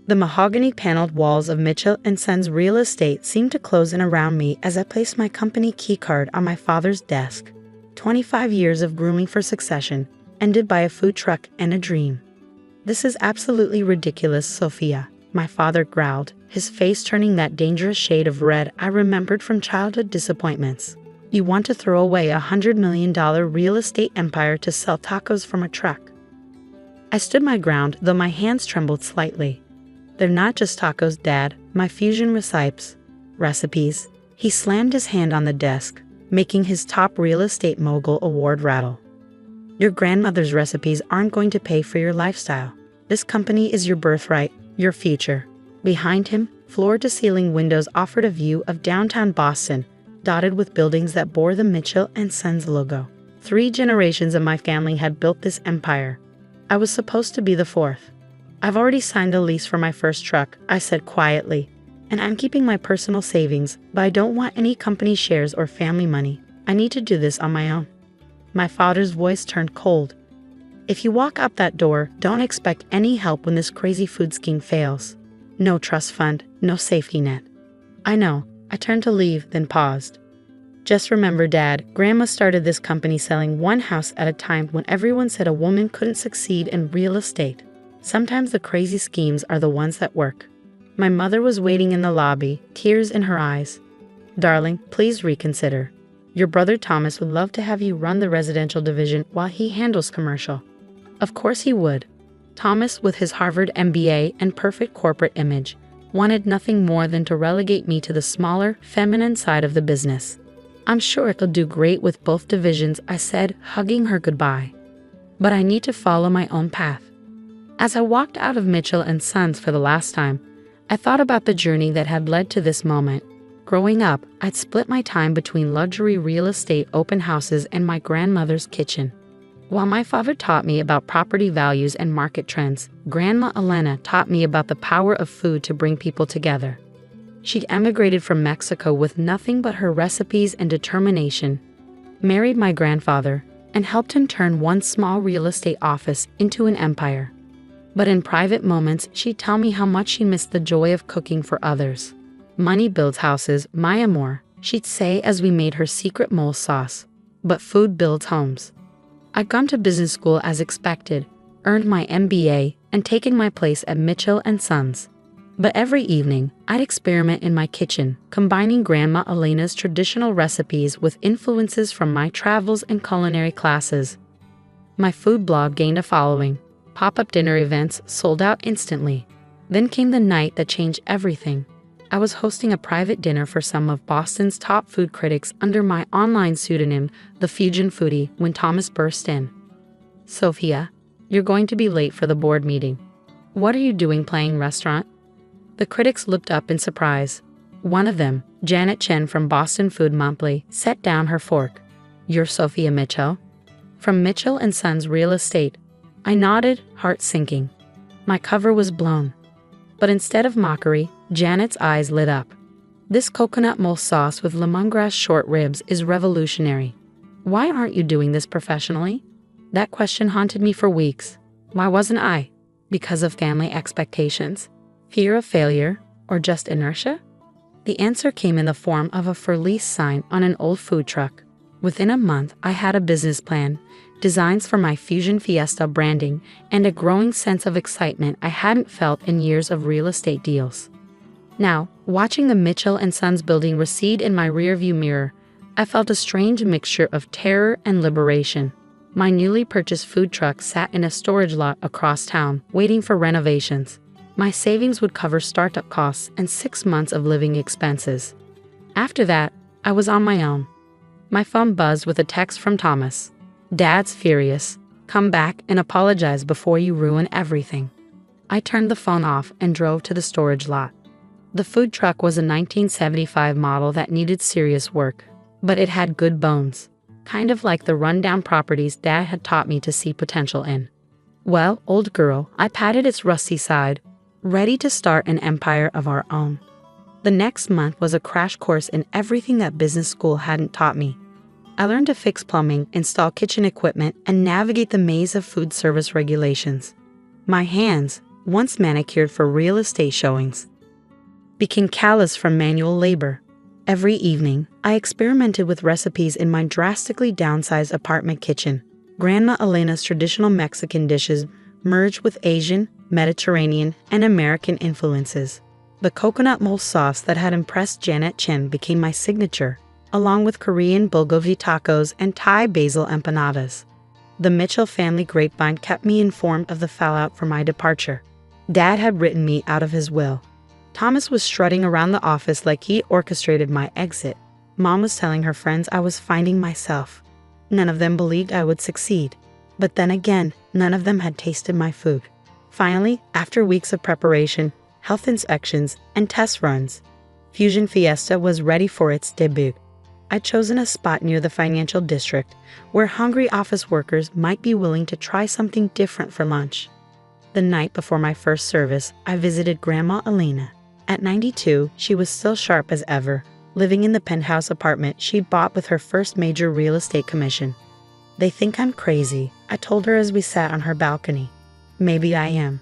The mahogany-paneled walls of Mitchell & Sons Real Estate seemed to close in around me as I placed my company keycard on my father's desk. 25 years of grooming for succession, ended by a food truck and a dream. "This is absolutely ridiculous, Sophia," my father growled, his face turning that dangerous shade of red I remembered from childhood disappointments. "You want to throw away a $100 million real estate empire to sell tacos from a truck?" I stood my ground, though my hands trembled slightly. "They're not just tacos, Dad, my fusion recipes." He slammed his hand on the desk, making his top real estate mogul award rattle. "Your grandmother's recipes aren't going to pay for your lifestyle. This company is your birthright, your future." Behind him, floor-to-ceiling windows offered a view of downtown Boston, dotted with buildings that bore the Mitchell & Sons logo. 3 generations of my family had built this empire. I was supposed to be the 4th. "I've already signed the lease for my first truck," I said quietly, "and I'm keeping my personal savings, but I don't want any company shares or family money. I need to do this on my own." My father's voice turned cold. "If you walk out that door, don't expect any help when this crazy food scheme fails. No trust fund, no safety net." "I know." I turned to leave, then paused. "Just remember, Dad, Grandma started this company selling one house at a time when everyone said a woman couldn't succeed in real estate. Sometimes the crazy schemes are the ones that work." My mother was waiting in the lobby, tears in her eyes. "Darling, please reconsider. Your brother Thomas would love to have you run the residential division while he handles commercial." Of course he would. Thomas, with his Harvard MBA and perfect corporate image, wanted nothing more than to relegate me to the smaller, feminine side of the business. "I'm sure it'll do great with both divisions," I said, hugging her goodbye. "But I need to follow my own path." As I walked out of Mitchell & Sons for the last time, I thought about the journey that had led to this moment. Growing up, I'd split my time between luxury real estate open houses and my grandmother's kitchen. While my father taught me about property values and market trends, Grandma Elena taught me about the power of food to bring people together. She emigrated from Mexico with nothing but her recipes and determination, married my grandfather, and helped him turn one small real estate office into an empire. But in private moments, she'd tell me how much she missed the joy of cooking for others. "Money builds houses, my amor," she'd say as we made her secret mole sauce. "But food builds homes." I'd gone to business school as expected, earned my MBA, and taken my place at Mitchell & Sons. But every evening, I'd experiment in my kitchen, combining Grandma Elena's traditional recipes with influences from my travels and culinary classes. My food blog gained a following. Pop-up dinner events sold out instantly. Then came the night that changed everything. I was hosting a private dinner for some of Boston's top food critics under my online pseudonym, The Fusion Foodie, when Thomas burst in. "Sophia, you're going to be late for the board meeting. What are you doing playing restaurant?" The critics looked up in surprise. One of them, Janet Chen from Boston Food Monthly, set down her fork. "You're Sophia Mitchell?" "From Mitchell & Sons Real Estate." I nodded, heart sinking. My cover was blown. But instead of mockery, Janet's eyes lit up. "This coconut mole sauce with lemongrass short ribs is revolutionary. Why aren't you doing this professionally?" That question haunted me for weeks. Why wasn't I? Because of family expectations? Fear of failure? Or just inertia? The answer came in the form of a for lease sign on an old food truck. Within a month, I had a business plan, designs for my Fusion Fiesta branding, and a growing sense of excitement I hadn't felt in years of real estate deals. Now, watching the Mitchell & Sons building recede in my rearview mirror, I felt a strange mixture of terror and liberation. My newly purchased food truck sat in a storage lot across town, waiting for renovations. My savings would cover startup costs and 6 months of living expenses. After that, I was on my own. My phone buzzed with a text from Thomas. "Dad's furious. Come back and apologize before you ruin everything." I turned the phone off and drove to the storage lot. The food truck was a 1975 model that needed serious work, but it had good bones, kind of like the rundown properties Dad had taught me to see potential in. "Well, old girl," I patted its rusty side, ready to start an empire of our own. The next month was a crash course in everything that business school hadn't taught me. I learned to fix plumbing, install kitchen equipment, and navigate the maze of food service regulations. My hands, once manicured for real estate showings, became callous from manual labor. Every evening, I experimented with recipes in my drastically downsized apartment kitchen. Grandma Elena's traditional Mexican dishes merged with Asian, Mediterranean, and American influences. The coconut mole sauce that had impressed Janet Chen became my signature, along with Korean bulgogi tacos and Thai basil empanadas. The Mitchell family grapevine kept me informed of the fallout for my departure. Dad had written me out of his will. Thomas was strutting around the office like he orchestrated my exit. Mom was telling her friends I was finding myself. None of them believed I would succeed. But then again, none of them had tasted my food. Finally, after weeks of preparation, health inspections, and test runs, Fusion Fiesta was ready for its debut. I'd chosen a spot near the financial district where hungry office workers might be willing to try something different for lunch. The night before my first service, I visited Grandma Elena. At 92, she was still sharp as ever, living in the penthouse apartment she bought with her first major real estate commission. "They think I'm crazy," I told her as we sat on her balcony. "Maybe I am."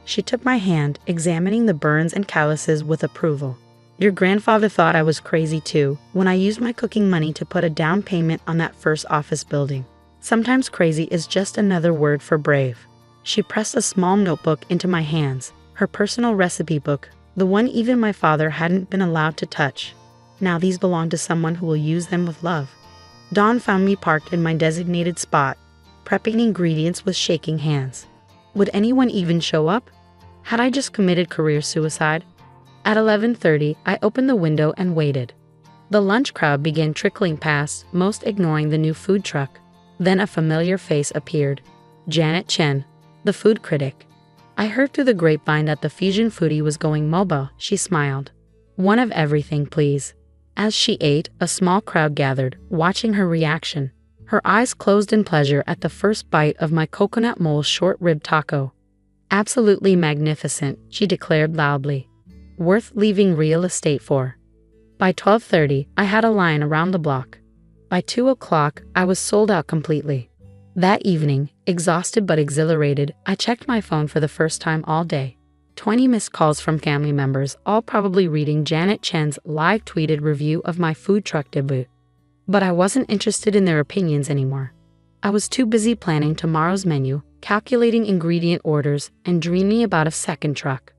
She took my hand, examining the burns and calluses with approval. "Your grandfather thought I was crazy too when I used my cooking money to put a down payment on that first office building. Sometimes crazy is just another word for brave." She pressed a small notebook into my hands, her personal recipe book, the one even my father hadn't been allowed to touch. Now these belong to someone who will use them with love. Dawn found me parked in my designated spot, prepping ingredients with shaking hands. Would anyone even show up? Had I just committed career suicide? At 11:30, I opened the window and waited. The lunch crowd began trickling past, most ignoring the new food truck. Then a familiar face appeared. Janet Chen, the food critic. I heard through the grapevine that the Fusion foodie was going mobile. She smiled. "One of everything, please." As she ate, a small crowd gathered, watching her reaction. Her eyes closed in pleasure at the first bite of my coconut mole short rib taco. "Absolutely magnificent," she declared loudly. "Worth leaving real estate for." By 12:30, I had a line around the block. By 2 o'clock, I was sold out completely. That evening, exhausted but exhilarated, I checked my phone for the first time all day. 20 missed calls from family members, all probably reading Janet Chen's live-tweeted review of my food truck debut. But I wasn't interested in their opinions anymore. I was too busy planning tomorrow's menu, calculating ingredient orders, and dreaming about a second truck.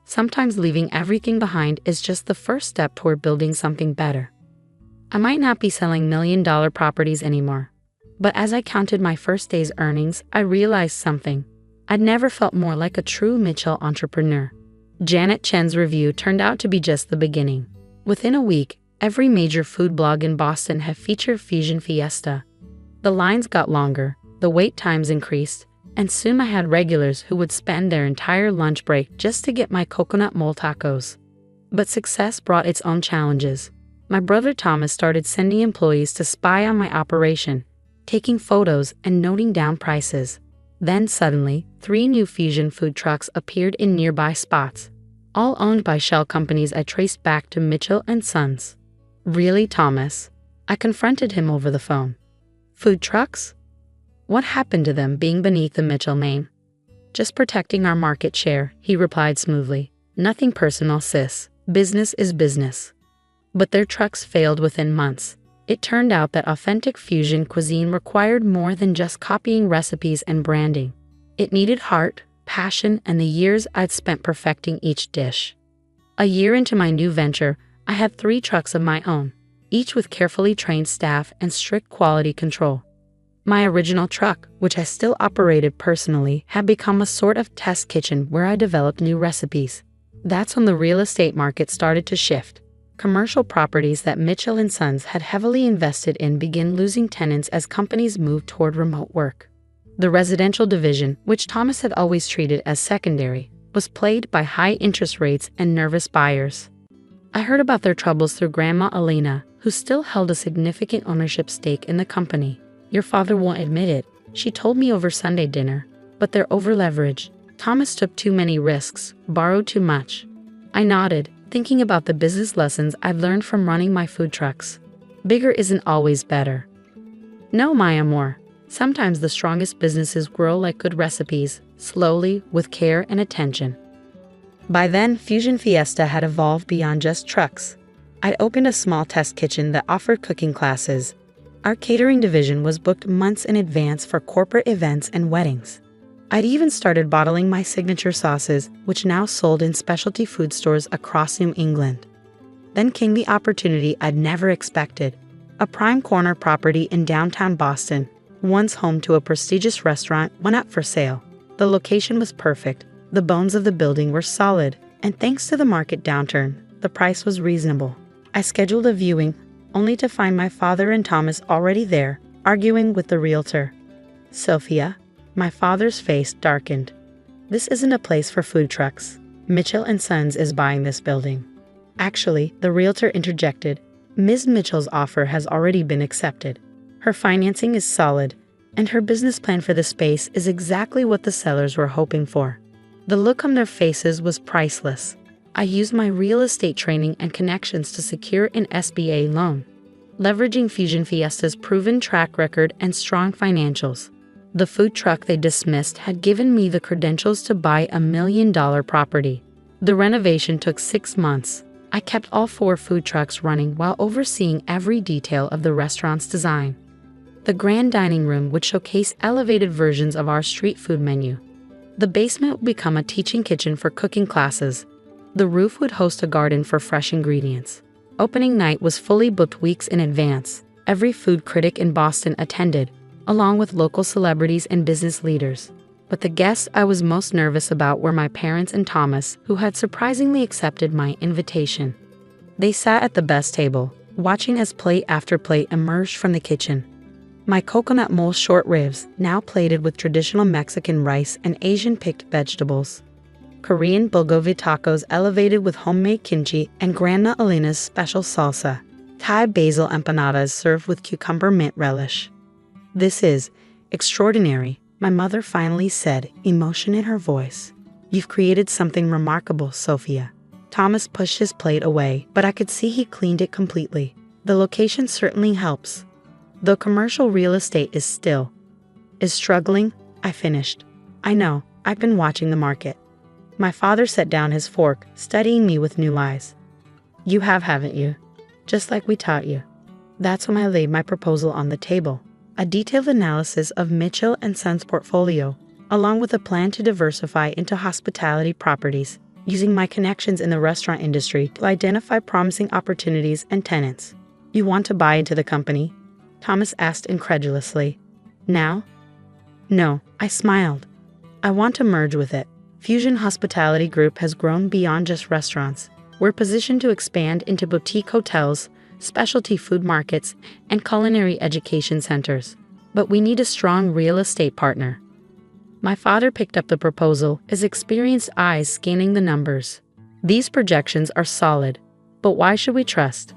Sometimes leaving everything behind is just the first step toward building something better. I might not be selling million-dollar properties anymore. But as I counted my first day's earnings, I realized something. I'd never felt more like a true Mitchell entrepreneur. Janet Chen's review turned out to be just the beginning. Within a week, every major food blog in Boston had featured Fusion Fiesta. The lines got longer, the wait times increased, and soon I had regulars who would spend their entire lunch break just to get my coconut mole tacos. But success brought its own challenges. My brother Thomas started sending employees to spy on my operation, taking photos and noting down prices. Then suddenly, 3 new Fusion food trucks appeared in nearby spots, all owned by shell companies I traced back to Mitchell & Sons. "Really, Thomas?" I confronted him over the phone. "Food trucks? What happened to them being beneath the Mitchell name?" "Just protecting our market share," he replied smoothly. "Nothing personal, sis. Business is business." But their trucks failed within months. It turned out that authentic Fusion cuisine required more than just copying recipes and branding. It needed heart, passion, and the years I'd spent perfecting each dish. A year into my new venture, I had 3 trucks of my own, each with carefully trained staff and strict quality control. My original truck, which I still operated personally, had become a sort of test kitchen where I developed new recipes. That's when the real estate market started to shift. Commercial properties that Mitchell & Sons had heavily invested in began losing tenants as companies moved toward remote work. The residential division, which Thomas had always treated as secondary, was plagued by high interest rates and nervous buyers. I heard about their troubles through Grandma Elena, who still held a significant ownership stake in the company. "Your father won't admit it," she told me over Sunday dinner, "but they're over-leveraged. Thomas took too many risks, borrowed too much." I nodded, thinking about the business lessons I'd learned from running my food trucks. Bigger isn't always better. No, my amor. Sometimes the strongest businesses grow like good recipes, slowly, with care and attention. By then, Fusion Fiesta had evolved beyond just trucks. I'd opened a small test kitchen that offered cooking classes. Our catering division was booked months in advance for corporate events and weddings. I'd even started bottling my signature sauces, which now sold in specialty food stores across New England. Then came the opportunity I'd never expected. A prime corner property in downtown Boston, once home to a prestigious restaurant, went up for sale. The location was perfect, the bones of the building were solid, and thanks to the market downturn, the price was reasonable. I scheduled a viewing, only to find my father and Thomas already there, arguing with the realtor. "Sophia," my father's face darkened. "This isn't a place for food trucks. Mitchell & Sons is buying this building." Actually, the realtor interjected, "Ms. Mitchell's offer has already been accepted. Her financing is solid, and her business plan for the space is exactly what the sellers were hoping for." The look on their faces was priceless. I used my real estate training and connections to secure an SBA loan, leveraging Fusion Fiesta's proven track record and strong financials. The food truck they dismissed had given me the credentials to buy a $1 million property. The renovation took 6 months. I kept all 4 food trucks running while overseeing every detail of the restaurant's design. The grand dining room would showcase elevated versions of our street food menu. The basement would become a teaching kitchen for cooking classes. The roof would host a garden for fresh ingredients. Opening night was fully booked weeks in advance. Every food critic in Boston attended, along with local celebrities and business leaders. But the guests I was most nervous about were my parents and Thomas, who had surprisingly accepted my invitation. They sat at the best table, watching as plate after plate emerged from the kitchen. My coconut mole short ribs, now plated with traditional Mexican rice and Asian picked vegetables. Korean bulgogi tacos elevated with homemade kimchi and Grandma Elena's special salsa. Thai basil empanadas served with cucumber mint relish. "This is extraordinary," my mother finally said, emotion in her voice. "You've created something remarkable, Sophia." Thomas pushed his plate away, but I could see he cleaned it completely. "The location certainly helps. Though commercial real estate is struggling," I finished. "I know, I've been watching the market." My father set down his fork, studying me with new eyes. "You have, haven't you? Just like we taught you." That's when I laid my proposal on the table. A detailed analysis of Mitchell & Sons' portfolio, along with a plan to diversify into hospitality properties, using my connections in the restaurant industry to identify promising opportunities and tenants. "You want to buy into the company?" Thomas asked incredulously. "Now?" "No," I smiled. "I want to merge with it. Fusion Hospitality Group has grown beyond just restaurants. We're positioned to expand into boutique hotels, specialty food markets, and culinary education centers. But we need a strong real estate partner." My father picked up the proposal, his experienced eyes scanning the numbers. "These projections are solid, but why should we trust?"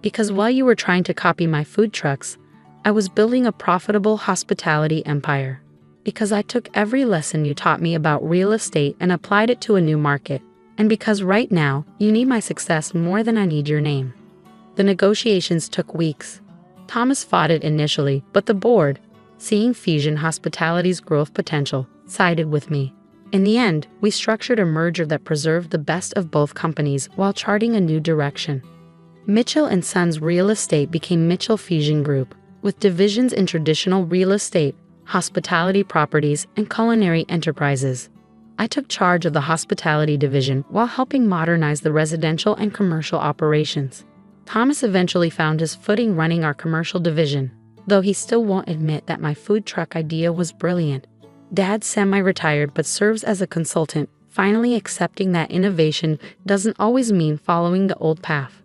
"Because while you were trying to copy my food trucks, I was building a profitable hospitality empire. Because I took every lesson you taught me about real estate and applied it to a new market. And because right now, you need my success more than I need your name." The negotiations took weeks. Thomas fought it initially, but the board, seeing Fusion Hospitality's growth potential, sided with me. In the end, we structured a merger that preserved the best of both companies while charting a new direction. Mitchell & Sons Real Estate became Mitchell Fusion Group, with divisions in traditional real estate, hospitality properties, and culinary enterprises. I took charge of the hospitality division while helping modernize the residential and commercial operations. Thomas eventually found his footing running our commercial division, though he still won't admit that my food truck idea was brilliant. Dad's semi-retired but serves as a consultant, finally accepting that innovation doesn't always mean following the old path.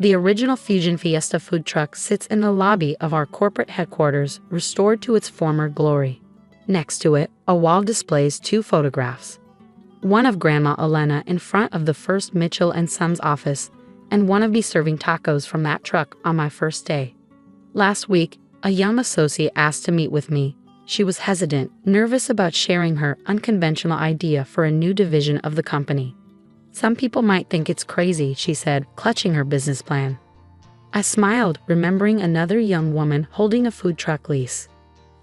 The original Fusion Fiesta food truck sits in the lobby of our corporate headquarters, restored to its former glory. Next to it, a wall displays 2 photographs. One of Grandma Elena in front of the first Mitchell & Sons office, and one of me serving tacos from that truck on my first day. Last week, a young associate asked to meet with me. She was hesitant, nervous about sharing her unconventional idea for a new division of the company. "Some people might think it's crazy," she said, clutching her business plan. I smiled, remembering another young woman holding a food truck lease.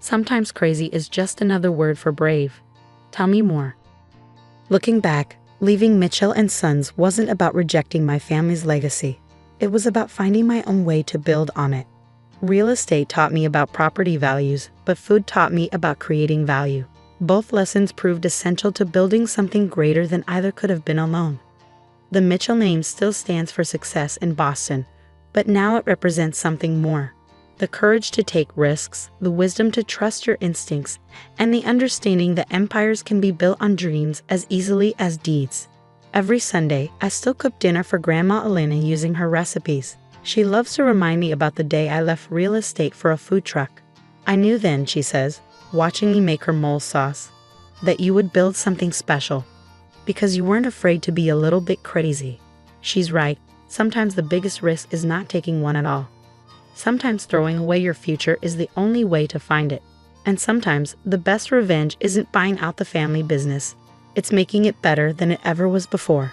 Sometimes crazy is just another word for brave. Tell me more. Looking back, leaving Mitchell and Sons wasn't about rejecting my family's legacy. It was about finding my own way to build on it. Real estate taught me about property values, but food taught me about creating value. Both lessons proved essential to building something greater than either could have been alone. The Mitchell name still stands for success in Boston, but now it represents something more. The courage to take risks, the wisdom to trust your instincts, and the understanding that empires can be built on dreams as easily as deeds. Every Sunday, I still cook dinner for Grandma Elena using her recipes. She loves to remind me about the day I left real estate for a food truck. I knew then, she says, watching me make her mole sauce, that you would build something special. Because you weren't afraid to be a little bit crazy. She's right. Sometimes the biggest risk is not taking one at all. Sometimes throwing away your future is the only way to find it. And sometimes the best revenge isn't buying out the family business. It's making it better than it ever was before.